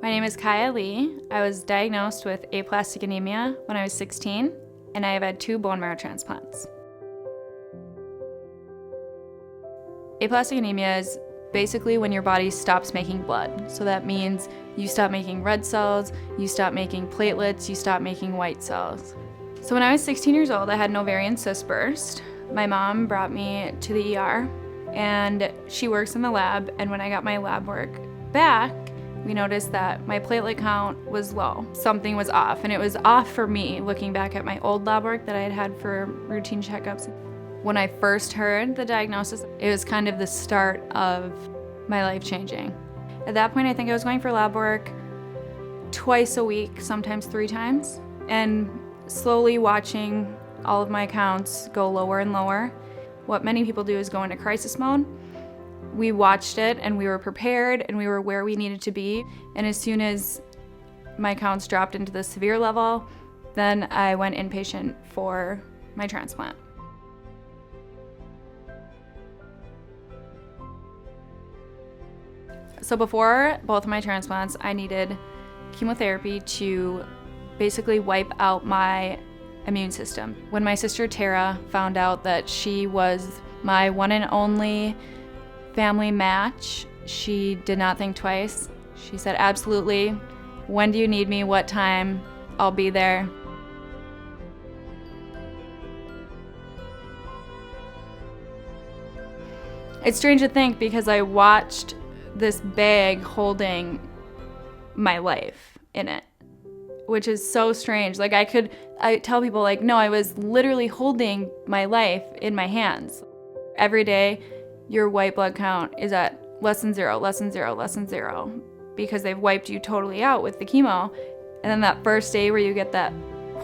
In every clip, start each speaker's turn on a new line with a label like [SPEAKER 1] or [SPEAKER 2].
[SPEAKER 1] My name is Kaya Lee. I was diagnosed with aplastic anemia when I was 16, and I have had 2 bone marrow transplants. Aplastic anemia is basically when your body stops making blood. So that means you stop making red cells, you stop making platelets, you stop making white cells. So when I was 16 years old, I had an ovarian cyst burst. My mom brought me to the ER, and she works in the lab, and when I got my lab work back, we noticed that my platelet count was low. Something was off, and it was off for me looking back at my old lab work that I had had for routine checkups. When I first heard the diagnosis, it was kind of the start of my life changing. At that point, I think I was going for lab work twice a week, sometimes 3 times, and slowly watching all of my counts go lower and lower. What many people do is go into crisis mode. We watched it and we were prepared and we were where we needed to be. And as soon as my counts dropped into the severe level, then I went inpatient for my transplant. So before both of my transplants, I needed chemotherapy to basically wipe out my immune system. When my sister Tara found out that she was my one and only family match, she did not think twice. She said, absolutely, when do you need me, what time, I'll be there. It's strange to think because I watched this bag holding my life in it, which is so strange. Like I tell people like, no, I was literally holding my life in my hands. Every day, your white blood count is at less than 0, less than 0, less than 0, because they've wiped you totally out with the chemo. And then that first day where you get that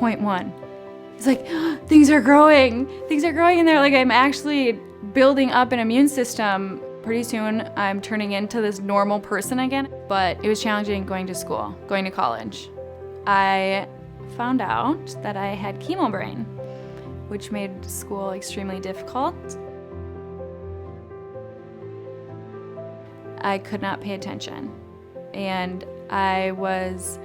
[SPEAKER 1] 0.1, it's like, things are growing in there. Like I'm actually building up an immune system. Pretty soon I'm turning into this normal person again, but it was challenging going to school, going to college. I found out that I had chemo brain, which made school extremely difficult. I could not pay attention, and I was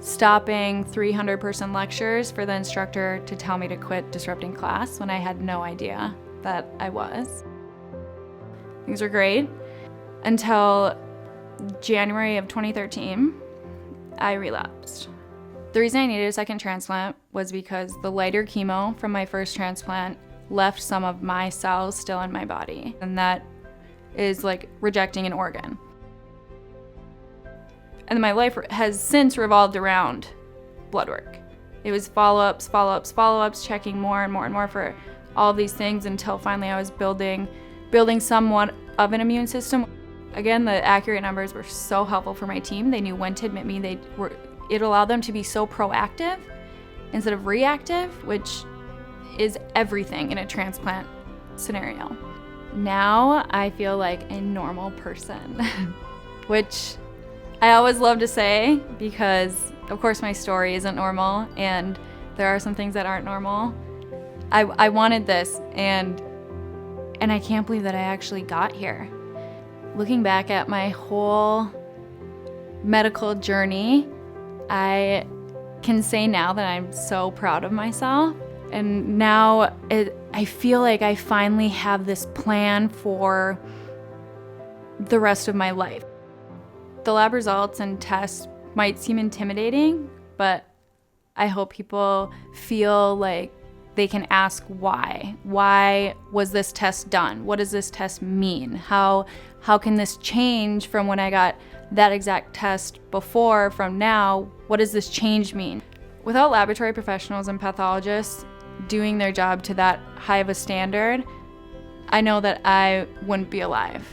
[SPEAKER 1] stopping 300-person lectures for the instructor to tell me to quit disrupting class when I had no idea that I was. Things were great until January of 2013, I relapsed. The reason I needed a second transplant was because the lighter chemo from my first transplant left some of my cells still in my body, and that is like rejecting an organ. And my life has since revolved around blood work. It was follow-ups, checking more and more for all of these things until finally I was building somewhat of an immune system. Again, the accurate numbers were so helpful for my team. They knew when to admit me. It allowed them to be so proactive instead of reactive, which is everything in a transplant scenario. Now I feel like a normal person, which I always love to say because, of course, my story isn't normal and there are some things that aren't normal. I wanted this, and I can't believe that I actually got here. Looking back at my whole medical journey, I can say now that I'm so proud of myself. And now I feel like I finally have this plan for the rest of my life. The lab results and tests might seem intimidating, but I hope people feel like they can ask why. Why was this test done? What does this test mean? How can this change from when I got that exact test before from now? What does this change mean? Without laboratory professionals and pathologists doing their job to that high of a standard, I know that I wouldn't be alive.